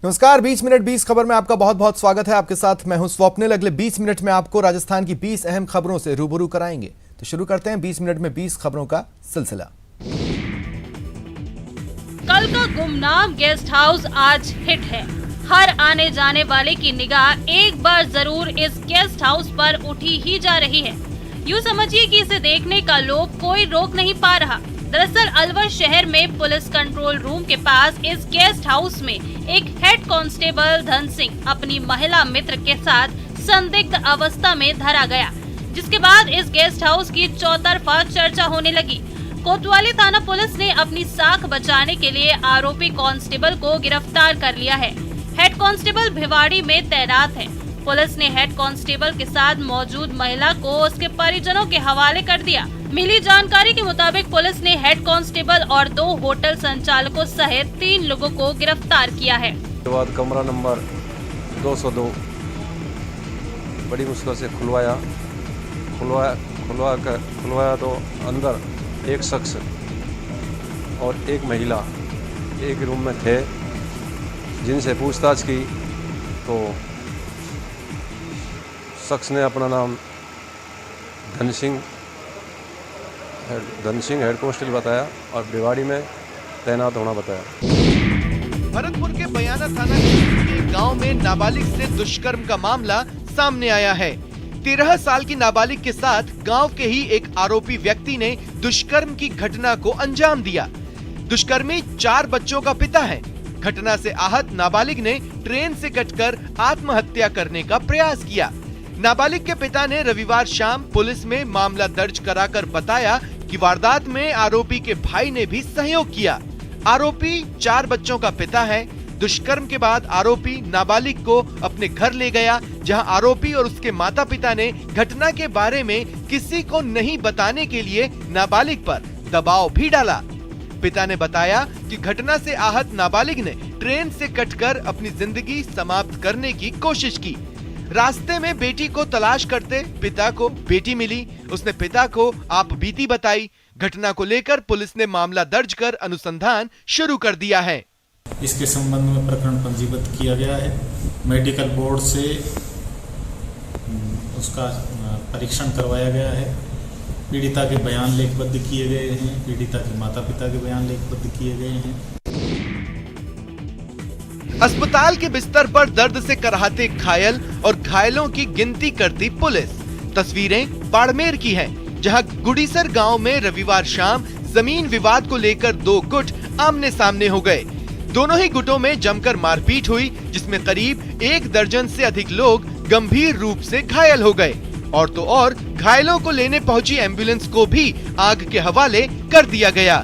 नमस्कार, 20 मिनट 20 खबर में आपका बहुत बहुत स्वागत है। आपके साथ मैं हूं स्वप्निल। अगले 20 मिनट में आपको राजस्थान की 20 अहम खबरों से रूबरू कराएंगे। तो शुरू करते हैं 20 मिनट में 20 खबरों का सिलसिला। कल का गुमनाम गेस्ट हाउस आज हिट है। हर आने जाने वाले की निगाह एक बार जरूर इस गेस्ट हाउस पर उठी ही जा रही है। यूँ समझिए कि इसे देखने का लोग कोई रोक नहीं पा रहा। दरअसल अलवर शहर में पुलिस कंट्रोल रूम के पास इस गेस्ट हाउस में एक हेड कांस्टेबल धन सिंह अपनी महिला मित्र के साथ संदिग्ध अवस्था में धरा गया, जिसके बाद इस गेस्ट हाउस की चौतरफा चर्चा होने लगी। कोतवाली थाना पुलिस ने अपनी साख बचाने के लिए आरोपी कांस्टेबल को गिरफ्तार कर लिया है। हेड कांस्टेबल भिवाड़ी में तैनात है। पुलिस ने हेड कांस्टेबल के साथ मौजूद महिला को उसके परिजनों के हवाले कर दिया। मिली जानकारी के मुताबिक पुलिस ने हेड कांस्टेबल और 2 होटल संचालकों सहित 3 लोगों को गिरफ्तार किया है। बाद कमरा नंबर 202 बड़ी मुश्किल से खुलवाया तो अंदर एक शख्स और एक महिला एक रूम में थे, जिनसे पूछताछ की तो शख्स ने अपना नाम धन सिंह हेड कांस्टेबल बताया और भिवाड़ी में तैनात होना बताया। भरतपुर के बयाना थाना क्षेत्र के गांव में नाबालिग से दुष्कर्म का मामला सामने आया है। 13 साल की नाबालिग के साथ गांव के ही एक आरोपी व्यक्ति ने दुष्कर्म की घटना को अंजाम दिया। दुष्कर्मी 4 बच्चों का पिता है। घटना से आहत नाबालिग ने ट्रेन से कटकर आत्महत्या करने का प्रयास किया। नाबालिग के पिता ने रविवार शाम पुलिस में मामला दर्ज कराकर बताया कि वारदात में आरोपी के भाई ने भी सहयोग किया। आरोपी 4 बच्चों का पिता है। दुष्कर्म के बाद आरोपी नाबालिग को अपने घर ले गया, जहां आरोपी और उसके माता पिता ने घटना के बारे में किसी को नहीं बताने के लिए नाबालिग पर दबाव भी डाला। पिता ने बताया कि घटना से आहत नाबालिग ने ट्रेन से कटकर अपनी जिंदगी समाप्त करने की कोशिश की। रास्ते में बेटी को तलाश करते पिता को बेटी मिली। उसने पिता को आप बीती बताई। घटना को लेकर पुलिस ने मामला दर्ज कर अनुसंधान शुरू कर दिया है। इसके संबंध में प्रकरण पंजीबद्ध किया गया है। मेडिकल बोर्ड से उसका परीक्षण करवाया गया है। पीड़िता के बयान लेखबद्ध किए गए हैं। पीड़िता के माता पिता के बयान लेखबद्ध किए गए हैं। अस्पताल के बिस्तर पर दर्द से कराहते घायल और घायलों की गिनती करती पुलिस। तस्वीरें बाड़मेर की हैं, जहां गुड़ीसर गांव में रविवार शाम जमीन विवाद को लेकर 2 गुट आमने सामने हो गए। दोनों ही गुटों में जमकर मारपीट हुई, जिसमें करीब 1 दर्जन से अधिक लोग गंभीर रूप से घायल हो गए। और तो और घायलों को लेने पहुंची एम्बुलेंस को भी आग के हवाले कर दिया गया।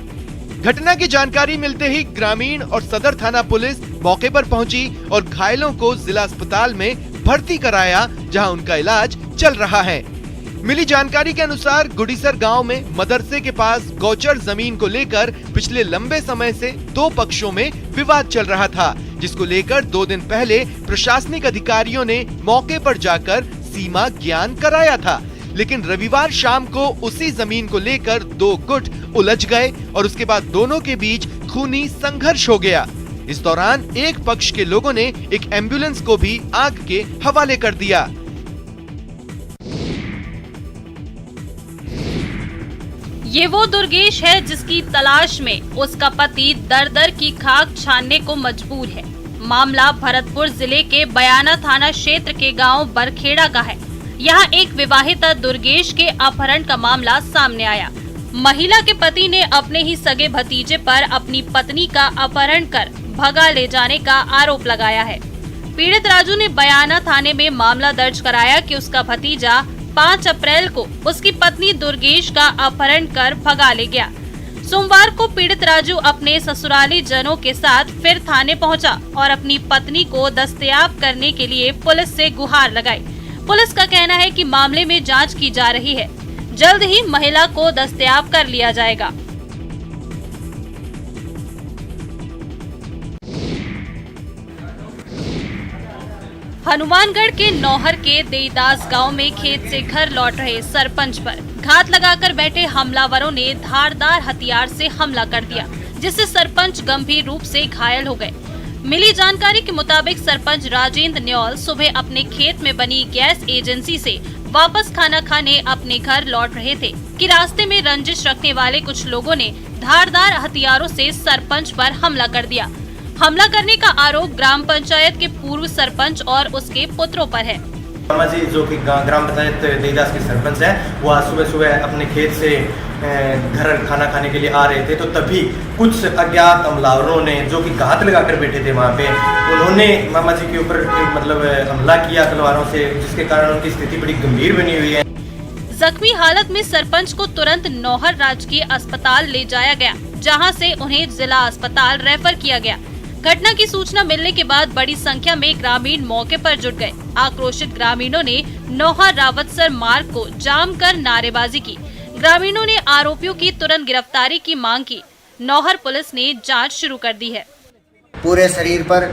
घटना की जानकारी मिलते ही ग्रामीण और सदर थाना पुलिस मौके पर पहुंची और घायलों को जिला अस्पताल में भर्ती कराया, जहां उनका इलाज चल रहा है। मिली जानकारी के अनुसार गुड़ीसर गांव में मदरसे के पास गौचर जमीन को लेकर पिछले लंबे समय से 2 पक्षों में विवाद चल रहा था, जिसको लेकर 2 दिन पहले प्रशासनिक अधिकारियों ने मौके पर जाकर सीमा ज्ञान कराया था। लेकिन रविवार शाम को उसी जमीन को लेकर 2 गुट उलझ गए और उसके बाद दोनों के बीच खूनी संघर्ष हो गया। इस दौरान एक पक्ष के लोगों ने एक एम्बुलेंस को भी आग के हवाले कर दिया। ये वो दुर्गेश है जिसकी तलाश में उसका पति दर-दर की खाक छानने को मजबूर है। मामला भरतपुर जिले के बयाना थाना क्षेत्र के गांव बरखेड़ा का है। यहाँ एक विवाहित दुर्गेश के अपहरण का मामला सामने आया। महिला के पति ने अपने ही सगे भतीजे पर अपनी पत्नी का अपहरण कर भगा ले जाने का आरोप लगाया है। पीड़ित राजू ने बयाना थाने में मामला दर्ज कराया कि उसका भतीजा 5 अप्रैल को उसकी पत्नी दुर्गेश का अपहरण कर भगा ले गया। सोमवार को पीड़ित राजू अपने ससुराली जनों के साथ फिर थाने पहुंचा और अपनी पत्नी को दस्तयाब करने के लिए पुलिस से गुहार लगाई। पुलिस का कहना है कि मामले में जांच की जा रही है। जल्द ही महिला को दस्तयाब कर लिया जाएगा। हनुमानगढ़ के नौहर के देईदास गांव में खेत से घर लौट रहे सरपंच पर घात लगाकर बैठे हमलावरों ने धारदार हथियार से हमला कर दिया, जिससे सरपंच गंभीर रूप से घायल हो गए। मिली जानकारी के मुताबिक सरपंच राजेंद्र न्योल सुबह अपने खेत में बनी गैस एजेंसी से वापस खाना खाने अपने घर लौट रहे थे कि रास्ते में रंजिश रखने वाले कुछ लोगों ने धारदार हथियारों से सरपंच पर हमला कर दिया। हमला करने का आरोप ग्राम पंचायत के पूर्व सरपंच और उसके पुत्रों पर है। मामा जी जो कि ग्राम पंचायत देईदास के सरपंच हैं, वो आज सुबह सुबह अपने खेत से घर खाना खाने के लिए आ रहे थे, तो तभी कुछ अज्ञात हमलावरों ने जो कि घात लगाकर बैठे थे वहाँ पे, उन्होंने मामा जी के ऊपर मतलब हमला किया तलवारों से, जिसके कारण उनकी स्थिति बड़ी गंभीर बनी हुई है। जख्मी हालत में सरपंच को तुरंत नौहर राजकीय अस्पताल ले जाया गया, जहां से उन्हें जिला अस्पताल रेफर किया गया। घटना की सूचना मिलने के बाद बड़ी संख्या में ग्रामीण मौके पर जुट गए। आक्रोशित ग्रामीणों ने नौहर रावतसर मार्ग को जाम कर नारेबाजी की। ग्रामीणों ने आरोपियों की तुरंत गिरफ्तारी की मांग की। नौहर पुलिस ने जांच शुरू कर दी है। पूरे शरीर पर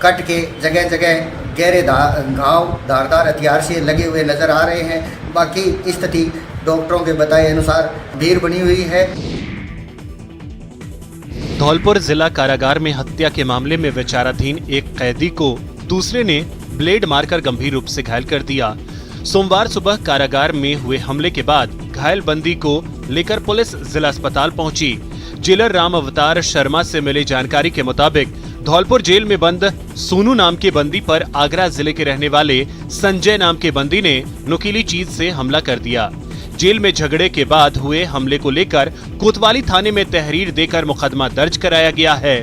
कट के जगह जगह गहरे घाव धारदार हथियार से लगे हुए नजर आ रहे हैं। बाकी स्थिति डॉक्टरों के बताए अनुसार गंभीर बनी हुई है। धौलपुर जिला कारागार में हत्या के मामले में विचाराधीन एक कैदी को दूसरे ने ब्लेड मारकर गंभीर रूप से घायल कर दिया। सोमवार सुबह कारागार में हुए हमले के बाद घायल बंदी को लेकर पुलिस जिला अस्पताल पहुंची। जेलर राम अवतार शर्मा से मिली जानकारी के मुताबिक धौलपुर जेल में बंद सोनू नाम के बंदी पर आगरा जिले के रहने वाले संजय नाम के बंदी ने नुकीली चीज से हमला कर दिया। जेल में झगड़े के बाद हुए हमले को लेकर कोतवाली थाने में तहरीर देकर मुकदमा दर्ज कराया गया है।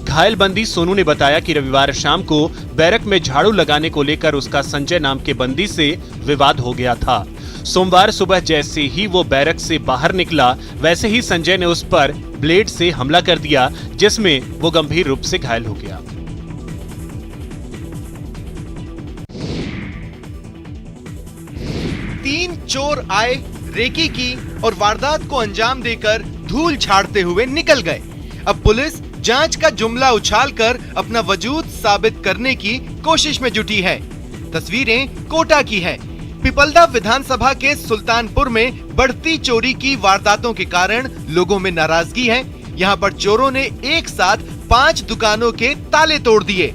घायल बंदी सोनू ने बताया कि रविवार शाम को बैरक में झाड़ू लगाने को लेकर उसका संजय नाम के बंदी से विवाद हो गया था। सोमवार सुबह जैसे ही वो बैरक से बाहर निकला, वैसे ही संजय ने उस पर ब्लेड से हमला कर दिया, जिसमें वो गंभीर रूप से घायल हो गया। तीन चोर आए, रेकी की और वारदात को अंजाम देकर धूल झाड़ते हुए निकल गए। अब पुलिस जांच का जुमला उछालकर अपना वजूद साबित करने की कोशिश में जुटी है। तस्वीरें कोटा की है। पिपलदा विधानसभा के सुल्तानपुर में बढ़ती चोरी की वारदातों के कारण लोगों में नाराजगी है। यहां पर चोरों ने एक साथ 5 दुकानों के ताले तोड़ दिए।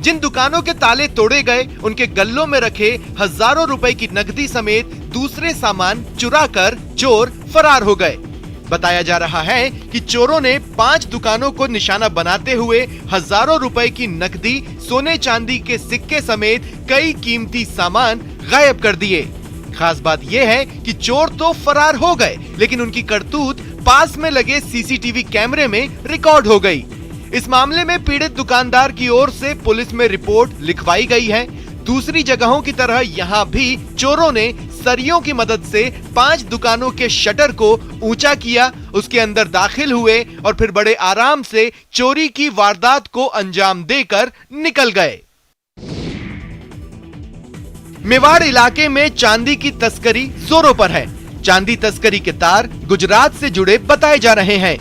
जिन दुकानों के ताले तोड़े गए, उनके गल्लों में रखे हजारों रुपए की नकदी समेत दूसरे सामान चुराकर चोर फरार हो गए। बताया जा रहा है कि चोरों ने 5 दुकानों को निशाना बनाते हुए हजारों रुपए की नकदी, सोने चांदी के सिक्के समेत कई कीमती सामान गायब कर दिए। खास बात यह है कि चोर तो फरार हो गए, लेकिन उनकी करतूत पास में लगे सीसीटीवी कैमरे में रिकॉर्ड हो गई। इस मामले में पीड़ित दुकानदार की ओर से पुलिस में रिपोर्ट लिखवाई गई है। दूसरी जगहों की तरह यहां भी चोरों ने सरियों की मदद से 5 दुकानों के शटर को ऊंचा किया, उसके अंदर दाखिल हुए और फिर बड़े आराम से चोरी की वारदात को अंजाम देकर निकल गए। मेवाड़ इलाके में चांदी की तस्करी जोरों पर है। चांदी तस्करी के तार गुजरात से जुड़े बताए जा रहे हैं।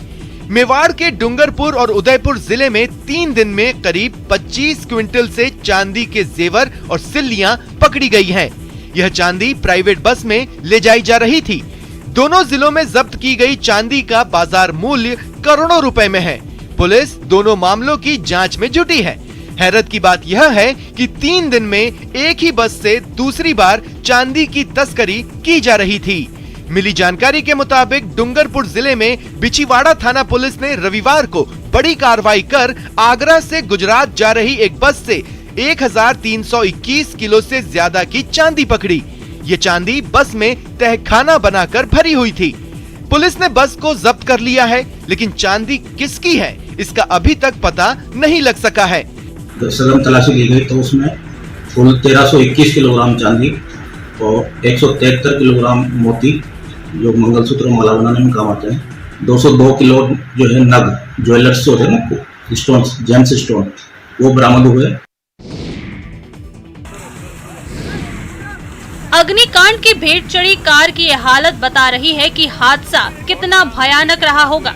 मेवाड़ के डूंगरपुर और उदयपुर जिले में 3 दिन में करीब 25 क्विंटल से चांदी के जेवर और सिल्लियां पकड़ी गई हैं। यह चांदी प्राइवेट बस में ले जाई जा रही थी। दोनों जिलों में जब्त की गई चांदी का बाजार मूल्य करोड़ों रुपए में है। पुलिस दोनों मामलों की जांच में जुटी है। हैरत की बात यह है कि 3 दिन में एक ही बस से दूसरी बार चांदी की तस्करी की जा रही थी। मिली जानकारी के मुताबिक डूंगरपुर जिले में बिछीवाड़ा थाना पुलिस ने रविवार को बड़ी कार्रवाई कर आगरा से गुजरात जा रही एक बस से 1321 किलो से ज्यादा की चांदी पकड़ी। ये चांदी बस में तहखाना बनाकर भरी हुई थी। पुलिस ने बस को जब्त कर लिया है, लेकिन चांदी किसकी है इसका अभी तक पता नहीं लग सका है। सघन तलाशी ली गई तो उसमें कुल 1321 किलोग्राम चांदी और 173 किलोग्राम मोती जो मंगलसूत्र माला बनाने में काम आते हैं, 202 किलो जो है नग ज्वेलर्स होते हैं ना, स्टोन्स, जेम्स स्टोन, वो बरामद हुए। अग्निकांड की भेंट चढ़ी कार की यह हालत बता रही है कि हादसा कितना भयानक रहा होगा।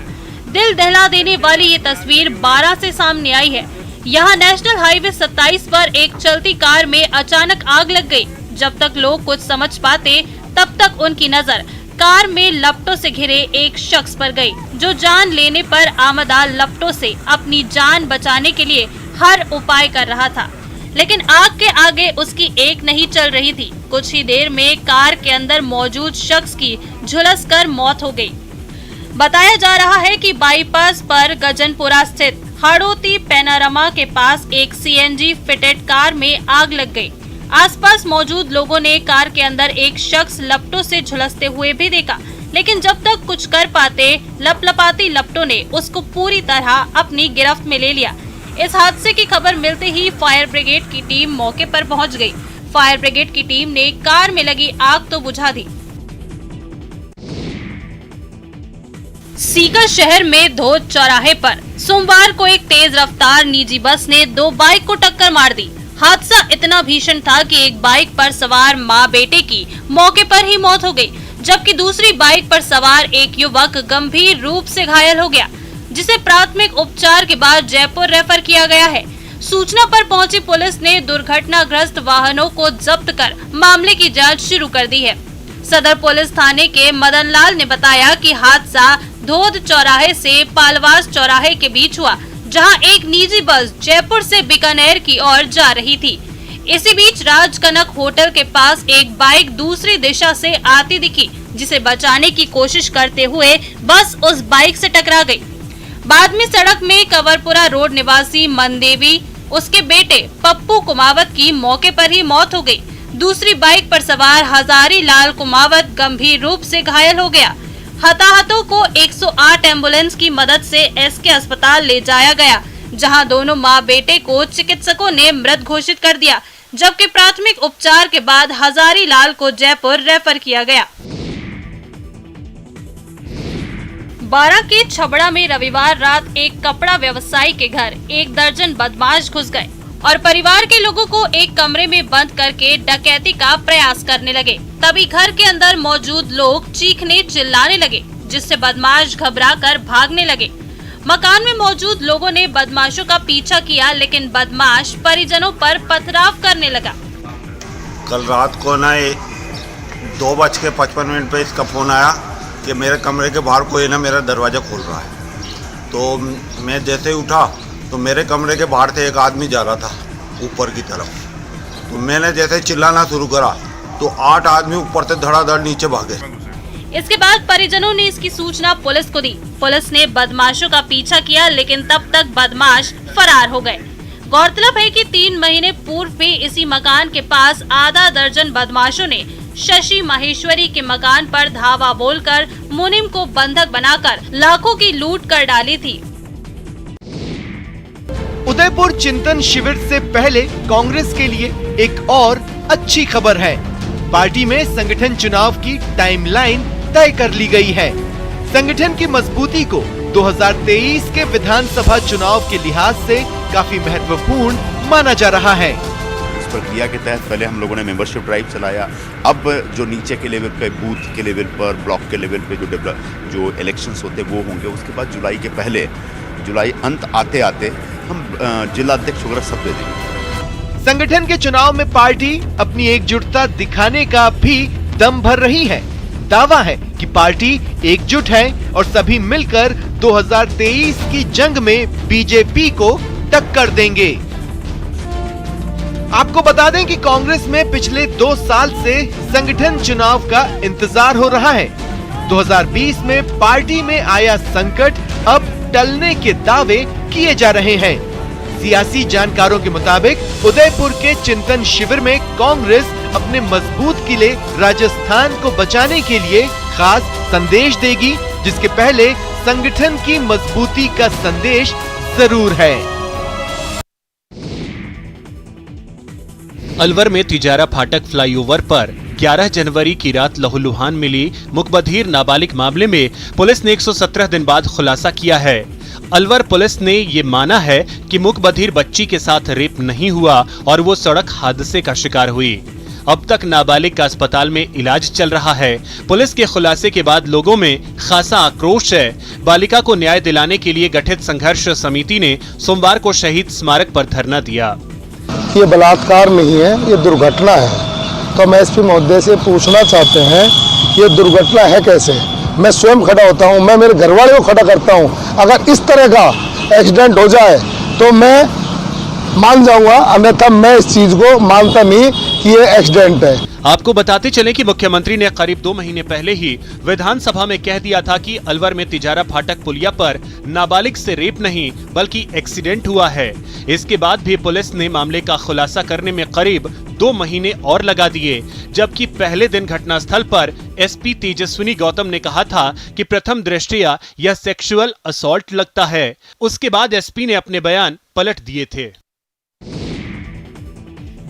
दिल दहला देने वाली ये तस्वीर 12 से सामने आई है। यहाँ नेशनल हाईवे 27 पर एक चलती कार में अचानक आग लग गई। जब तक लोग कुछ समझ पाते, तब तक उनकी नजर कार में लपटों से घिरे एक शख्स पर गई, जो जान लेने पर आमदा लपटों से अपनी जान बचाने के लिए हर उपाय कर रहा था, लेकिन आग के आगे उसकी एक नहीं चल रही थी। कुछ ही देर में कार के अंदर मौजूद शख्स की झुलसकर मौत हो गई। बताया जा रहा है कि बाईपास पर गजनपुरा स्थित हाड़ोती पैनारमा के पास एक सीएनजी फिटेड कार में आग लग गई। आसपास मौजूद लोगों ने कार के अंदर एक शख्स लपटों से झुलसते हुए भी देखा, लेकिन जब तक कुछ कर पाते लपलपाती लपटों ने उसको पूरी तरह अपनी गिरफ्त में ले लिया। इस हादसे की खबर मिलते ही फायर ब्रिगेड की टीम मौके पर पहुंच गई। फायर ब्रिगेड की टीम ने कार में लगी आग तो बुझा दी। सीकर शहर में धोद चौराहे पर सोमवार को एक तेज रफ्तार निजी बस ने दो बाइक को टक्कर मार दी। हादसा इतना भीषण था कि एक बाइक पर सवार मां बेटे की मौके पर ही मौत हो गई, जबकि दूसरी बाइक पर सवार एक युवक गंभीर रूप से घायल हो गया, जिसे प्राथमिक उपचार के बाद जयपुर रेफर किया गया है। सूचना पर पहुंची पुलिस ने दुर्घटनाग्रस्त वाहनों को जब्त कर मामले की जांच शुरू कर दी है। सदर पुलिस थाने के मदन लाल ने बताया कि हादसा धोद चौराहे से पालवास चौराहे के बीच हुआ, जहां एक निजी बस जयपुर से बीकानेर की ओर जा रही थी। इसी बीच राजकनक होटल के पास एक बाइक दूसरी दिशा से आती दिखी, जिसे बचाने की कोशिश करते हुए बस उस बाइक से टकरा गई। बाद में सड़क में कंवरपुरा रोड निवासी मनदेवी, उसके बेटे पप्पू कुमावत की मौके पर ही मौत हो गई। दूसरी बाइक पर सवार हजारी लाल कुमावत गंभीर रूप से घायल हो गया। हताहतों को 108 एम्बुलेंस की मदद से एसके अस्पताल ले जाया गया, जहां दोनों मां बेटे को चिकित्सकों ने मृत घोषित कर दिया, जबकि प्राथमिक उपचार के बाद हजारी लाल को जयपुर रेफर किया गया। 12 के छबड़ा में रविवार रात एक कपड़ा व्यवसायी के घर एक दर्जन बदमाश घुस गए और परिवार के लोगों को एक कमरे में बंद करके डकैती का प्रयास करने लगे। तभी घर के अंदर मौजूद लोग चीखने चिल्लाने लगे, जिससे बदमाश घबराकर भागने लगे। मकान में मौजूद लोगों ने बदमाशों का पीछा किया, लेकिन बदमाश परिजनों पर पथराव करने लगा। कल रात को ना 2:55 पे इसका फोन आया कि मेरे कमरे के बाहर कोई ना मेरा दरवाज़ा खोल रहा है। तो मैं जैसे ही उठा तो मेरे कमरे के बाहर से एक आदमी जा रहा था ऊपर की तरफ। तो मैंने जैसे चिल्लाना शुरू करा तो 8 आदमी ऊपर से धड़ाधड़ नीचे भागे। इसके बाद परिजनों ने इसकी सूचना पुलिस को दी। पुलिस ने बदमाशों का पीछा किया, लेकिन तब तक बदमाश फरार हो गए। गौरतलब है कि 3 महीने पूर्व भी इसी मकान के पास आधा दर्जन बदमाशों ने शशि माहेश्वरी के मकान पर धावा बोलकर मुनिम को बंधक बनाकर लाखों की लूट कर डाली थी। उदयपुर चिंतन शिविर से पहले कांग्रेस के लिए एक और अच्छी खबर है। पार्टी में संगठन चुनाव की टाइमलाइन तय कर ली गई है। संगठन की मजबूती को 2023 के विधानसभा चुनाव के लिहाज से काफी महत्वपूर्ण माना जा रहा है। इस प्रक्रिया के तहत पहले हम लोगों ने मेंबरशिप ड्राइव चलाया। अब जो नीचे के लेवल पे, बूथ के लेवल पर, ब्लॉक के लेवल पे जो इलेक्शंस होते वो होंगे। उसके बाद जुलाई अंत आते आते हम जिला अध्यक्ष वगैरह सब दे देंगे। संगठन के चुनाव में पार्टी अपनी एकजुटता दिखाने का भी दम भर रही है। दावा है कि पार्टी एकजुट है और सभी मिलकर 2023 की जंग में बीजेपी को टक्कर देंगे। आपको बता दें कि कांग्रेस में पिछले 2 साल से संगठन चुनाव का इंतजार हो रहा है। 2020 में पार्टी में आया संकट अब टलने के दावे किए जा रहे हैं। सियासी जानकारों के मुताबिक उदयपुर के चिंतन शिविर में कांग्रेस अपने मजबूत किले राजस्थान को बचाने के लिए खास संदेश देगी, जिसके पहले संगठन की मजबूती का संदेश जरूर है। अलवर में तिजारा फाटक फ्लाईओवर पर 11 जनवरी की रात लहूलुहान मिली मुकबधीर नाबालिग मामले में पुलिस ने 117 दिन बाद खुलासा किया है। अलवर पुलिस ने ये माना है कि मुकबधीर बच्ची के साथ रेप नहीं हुआ और वो सड़क हादसे का शिकार हुई। अब तक नाबालिग का अस्पताल में इलाज चल रहा है। पुलिस के खुलासे के बाद लोगों में खासा आक्रोश है। बालिका को न्याय दिलाने के लिए गठित संघर्ष समिति ने सोमवार को शहीद स्मारक पर धरना दिया। ये बलात्कार नहीं है, ये दुर्घटना है। तो मैं एसपी महोदय से पूछना चाहते हैं, ये दुर्घटना है कैसे? मैं स्वयं खड़ा होता हूँ, मैं मेरे घर वाले को खड़ा करता हूँ। अगर इस तरह का एक्सीडेंट हो जाए तो मैं मान जाऊंगा, अन्यथा मैं इस चीज को मानता नहीं कि ये एक्सीडेंट है। आपको बताते चलें कि मुख्यमंत्री ने करीब 2 महीने पहले ही विधानसभा में कह दिया था कि अलवर में तिजारा फाटक पुलिया पर नाबालिग से रेप नहीं बल्कि एक्सीडेंट हुआ है। इसके बाद भी पुलिस ने मामले का खुलासा करने में करीब 2 महीने और लगा दिए, जबकि पहले दिन घटनास्थल पर एसपी तेजस्विनी गौतम ने कहा था कि प्रथम दृष्टया यह सेक्सुअल असॉल्ट लगता है। उसके बाद एसपी ने अपने बयान पलट दिए थे।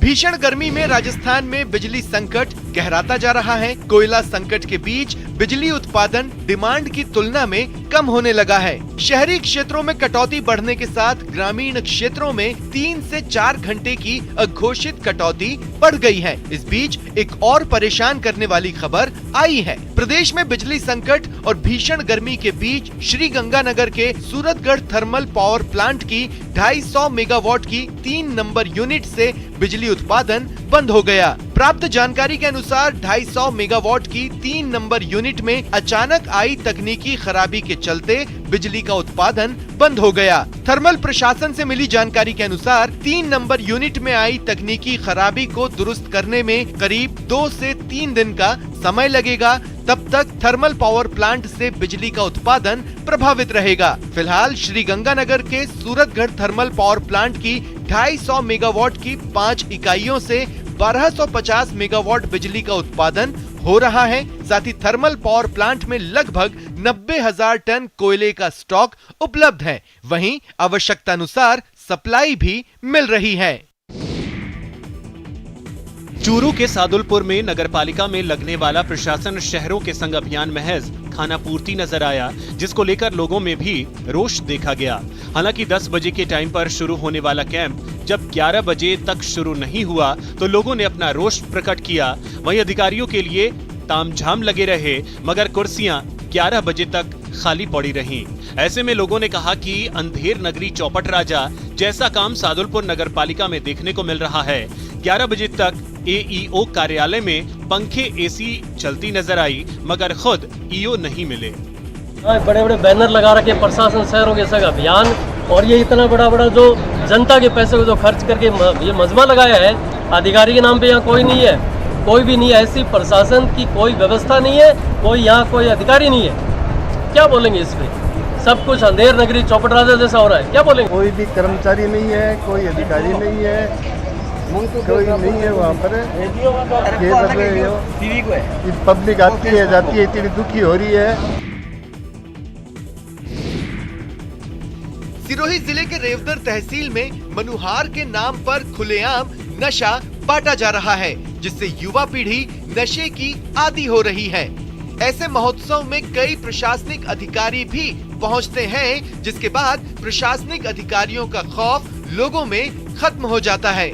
भीषण गर्मी में राजस्थान में बिजली संकट गहराता जा रहा है। कोयला संकट के बीच बिजली उत्पादन डिमांड की तुलना में कम होने लगा है। शहरी क्षेत्रों में कटौती बढ़ने के साथ ग्रामीण क्षेत्रों में 3 से 4 घंटे की अघोषित कटौती बढ़ गई है। इस बीच एक और परेशान करने वाली खबर आई है। प्रदेश में बिजली संकट और भीषण गर्मी के बीच श्रीगंगानगर के सूरतगढ़ थर्मल पावर प्लांट की 250 मेगावाट की 3 नंबर यूनिट से बिजली उत्पादन बंद हो गया। प्राप्त जानकारी के अनुसार 250 मेगावाट की 3 नंबर यूनिट में अचानक आई तकनीकी खराबी के चलते बिजली का उत्पादन बंद हो गया। थर्मल प्रशासन से मिली जानकारी के अनुसार 3 नंबर यूनिट में आई तकनीकी खराबी को दुरुस्त करने में करीब 2 से 3 दिन का समय लगेगा। तब तक थर्मल पावर प्लांट से बिजली का उत्पादन प्रभावित रहेगा। फिलहाल श्रीगंगानगर के सूरतगढ़ थर्मल पावर प्लांट की 250 मेगावाट की 5 इकाइयों से 1250 मेगावाट बिजली का उत्पादन हो रहा है। साथ ही थर्मल पावर प्लांट में लगभग 90,000 टन कोयले का स्टॉक उपलब्ध है। वहीं आवश्यकता अनुसार सप्लाई भी मिल रही है। चूरू के सादुलपुर में नगरपालिका में लगने वाला प्रशासन शहरों के संग अभियान महज खाना पूर्ति नजर आया, जिसको लेकर लोगों में भी रोष देखा गया। हालांकि 10 बजे के टाइम पर शुरू होने वाला कैंप जब 11 बजे तक शुरू नहीं हुआ तो लोगों ने अपना रोष प्रकट किया। वहीं अधिकारियों के लिए तामझाम लगे रहे, मगर कुर्सियां 11 बजे तक खाली पड़ी रहीं। ऐसे में लोगों ने कहा कि अंधेर नगरी चौपट राजा जैसा काम सादुलपुर नगरपालिका में देखने को मिल रहा है। 11 बजे तक एईओ कार्यालय में पंखे एसी चलती नजर आई, मगर खुद ईओ नहीं मिले। बड़े बड़े बैनर लगा रखे प्रशासन शहरों के संग अभियान, और ये इतना बड़ा बड़ा जो जनता के पैसे को जो खर्च करके ये मजमा लगाया है, अधिकारी के नाम पे यहाँ कोई नहीं है, कोई भी नहीं है। ऐसी प्रशासन की कोई व्यवस्था नहीं है, कोई यहाँ कोई अधिकारी नहीं है। क्या बोलेंगे इस पे? सब कुछ अंधेर नगरी चौपट राजा जैसा हो रहा है। क्या बोलेंगे? कोई भी कर्मचारी नहीं है, कोई अधिकारी नहीं है, कोई नहीं है वहाँ पर। ये पब्लिक आती है जाती है, इतनी दुखी हो रही है। सिरोही जिले के रेवदर तहसील में मनुहार के नाम पर खुलेआम नशा बांटा जा रहा है, जिससे युवा पीढ़ी नशे की आदी हो रही है। ऐसे महोत्सव में कई प्रशासनिक अधिकारी भी पहुंचते हैं, जिसके बाद प्रशासनिक अधिकारियों का खौफ लोगों में खत्म हो जाता है।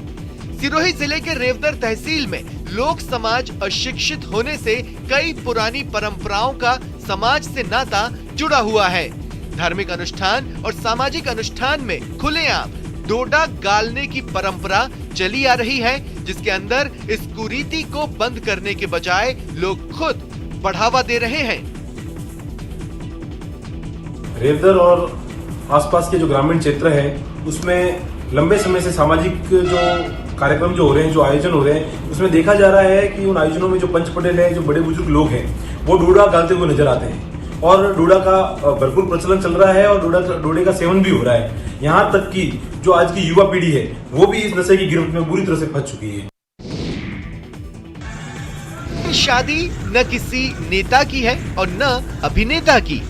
सिरोही जिले के रेवदर तहसील में लोक समाज अशिक्षित होने से कई पुरानी परंपराओं का समाज से नाता जुड़ा हुआ है। धार्मिक अनुष्ठान और सामाजिक अनुष्ठान में खुलेआम डोडा गालने की परंपरा चली आ रही है, जिसके अंदर इस कुरीति को बंद करने के बजाय लोग खुद बढ़ावा दे रहे हैं। रेवदर और आसपास के जो ग्रामीण क्षेत्र है, उसमें लंबे समय से सामाजिक जो कार्यक्रम जो हो रहे हैं, जो आयोजन हो रहे हैं, उसमें देखा जा रहा है कि उन आयोजनों में जो पंच पटेल है, जो बड़े बुजुर्ग लोग हैं, वो डोडा गालते हुए नजर आते हैं और डोडा का भरपूर प्रचलन चल रहा है और डोडे का सेवन भी हो रहा है। यहाँ तक कि जो आज की युवा पीढ़ी है, वो भी इस नशे की गिरफ्त में बुरी तरह से फंस चुकी है। शादी न किसी नेता की है और न अभिनेता की।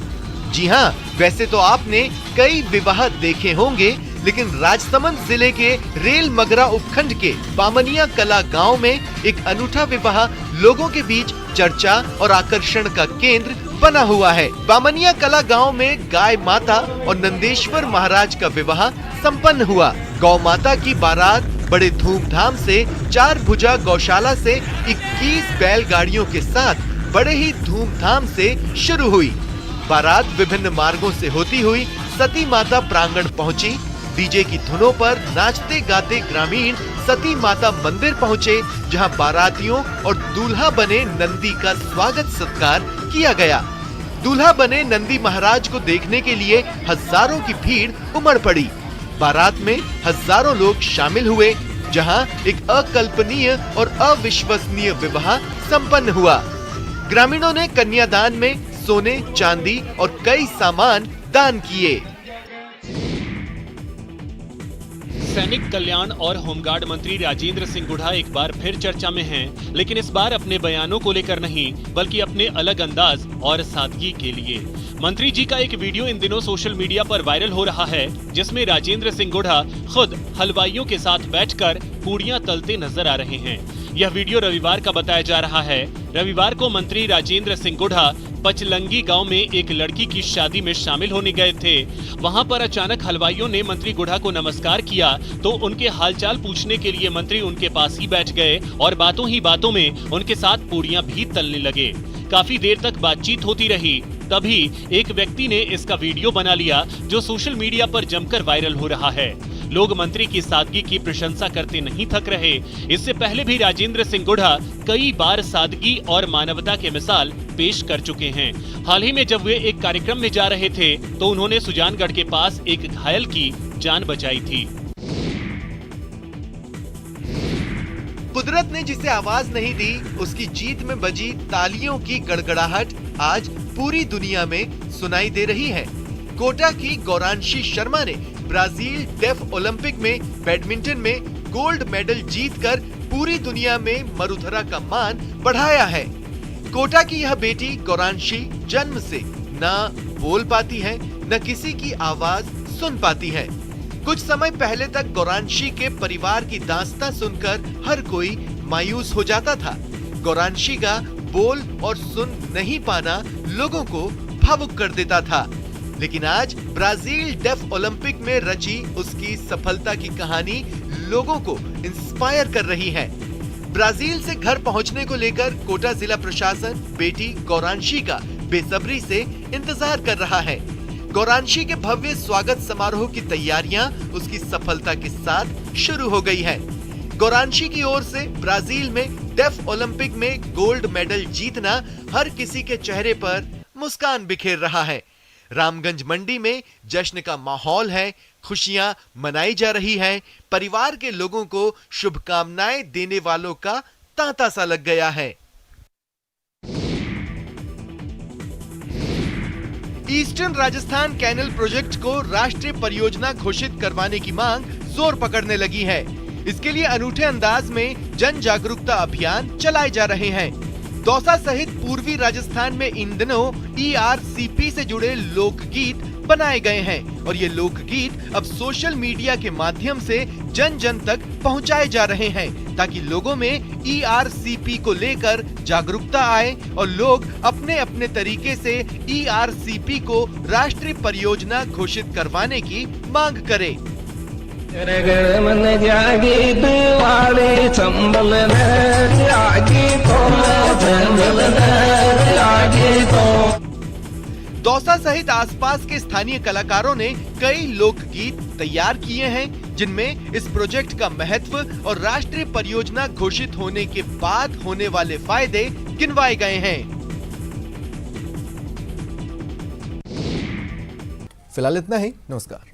जी हाँ, वैसे तो आपने कई विवाह देखे होंगे, लेकिन राजसमंद जिले के रेल मगरा उपखंड के बामनिया कला गांव में एक अनूठा विवाह लोगों के बीच चर्चा और आकर्षण का केंद्र बना हुआ है। बामनिया कला गांव में गाय माता और नंदेश्वर महाराज का विवाह संपन्न हुआ। गौ माता की बारात बड़े धूमधाम से 4 भुजा गौशाला से 21 बैलगाड़ियों के साथ बड़े ही धूमधाम से शुरू हुई। बारात विभिन्न मार्गों से होती हुई सती माता प्रांगण पहुंची। डीजे की धुनों पर नाचते गाते ग्रामीण सती माता मंदिर पहुंचे, जहां बारातियों और दूल्हा बने नंदी का स्वागत सत्कार किया गया। दूल्हा बने नंदी महाराज को देखने के लिए हजारों की भीड़ उमड़ पड़ी। बारात में हजारों लोग शामिल हुए, जहां एक अकल्पनीय और अविश्वसनीय विवाह संपन्न हुआ। ग्रामीणों ने कन्यादान में सोने, चांदी और कई सामान दान किए। सैनिक कल्याण और होमगार्ड मंत्री राजेंद्र सिंह गुढ़ा एक बार फिर चर्चा में हैं, लेकिन इस बार अपने बयानों को लेकर नहीं, बल्कि अपने अलग अंदाज और सादगी के लिए। मंत्री जी का एक वीडियो इन दिनों सोशल मीडिया पर वायरल हो रहा है, जिसमें राजेंद्र सिंह गुढ़ा खुद हलवाइयों के साथ बैठकर पूड़ियां तलते नजर आ रहे हैं। यह वीडियो रविवार का बताया जा रहा है। रविवार को मंत्री राजेंद्र सिंह गुढ़ा पचलंगी गांव में एक लड़की की शादी में शामिल होने गए थे। वहां पर अचानक हलवाइयों ने मंत्री गुढ़ा को नमस्कार किया तो उनके हालचाल पूछने के लिए मंत्री उनके पास ही बैठ गए और बातों ही बातों में उनके साथ पूड़ियां भी तलने लगे। काफी देर तक बातचीत होती रही, तभी एक व्यक्ति ने इसका वीडियो बना लिया जो सोशल मीडिया पर जमकर वायरल हो रहा है। लोग मंत्री की सादगी की प्रशंसा करते नहीं थक रहे। इससे पहले भी राजेंद्र सिंह गुढ़ा कई बार सादगी और मानवता के मिसाल पेश कर चुके हैं। हाल ही में जब वे एक कार्यक्रम में जा रहे थे तो उन्होंने सुजानगढ़ के पास एक घायल की जान बचाई थी। कुदरत ने जिसे आवाज नहीं दी, उसकी जीत में बजी तालियों की गड़गड़ाहट आज पूरी दुनिया में सुनाई दे रही है। कोटा की गौरांशी शर्मा ने ब्राजील डेफ ओलंपिक में बैडमिंटन में गोल्ड मेडल जीतकर पूरी दुनिया में मरुधरा का मान बढ़ाया है। कोटा की यह बेटी गौरांशी जन्म से न बोल पाती है, न किसी की आवाज सुन पाती है। कुछ समय पहले तक गौरांशी के परिवार की दास्तां सुनकर हर कोई मायूस हो जाता था। गौरांशी का बोल और सुन नहीं पाना लोगों को भावुक कर देता था, लेकिन आज ब्राजील डेफ ओलंपिक में रची उसकी सफलता की कहानी लोगों को इंस्पायर कर रही है। ब्राजील से घर पहुंचने को लेकर कोटा जिला प्रशासन बेटी गौरांशी का बेसब्री से इंतजार कर रहा है। गौरांशी के भव्य स्वागत समारोह की तैयारियां उसकी सफलता के साथ शुरू हो गई है। गौरांशी की ओर से ब्राजील में डेफ ओलंपिक में गोल्ड मेडल जीतना हर किसी के चेहरे पर मुस्कान बिखेर रहा है। रामगंज मंडी में जश्न का माहौल है, खुशियां मनाई जा रही हैं, परिवार के लोगों को शुभकामनाएं देने वालों का तांता सा लग गया है। ईस्टर्न राजस्थान कैनल प्रोजेक्ट को राष्ट्रीय परियोजना घोषित करवाने की मांग जोर पकड़ने लगी है। इसके लिए अनूठे अंदाज में जन जागरूकता अभियान चलाए जा रहे हैं। दौसा सहित पूर्वी राजस्थान में इन दिनों ERCP से जुड़े लोकगीत बनाए गए हैं और ये लोकगीत अब सोशल मीडिया के माध्यम से जन जन तक पहुंचाए जा रहे हैं, ताकि लोगों में ERCP को लेकर जागरूकता आए और लोग अपने अपने तरीके से ERCP को राष्ट्रीय परियोजना घोषित करवाने की मांग करें। दौसा सहित आसपास के स्थानीय कलाकारों ने कई लोकगीत तैयार किए हैं, जिनमें इस प्रोजेक्ट का महत्व और राष्ट्रीय परियोजना घोषित होने के बाद होने वाले फायदे गिनवाए गए हैं। फिलहाल इतना ही। नमस्कार।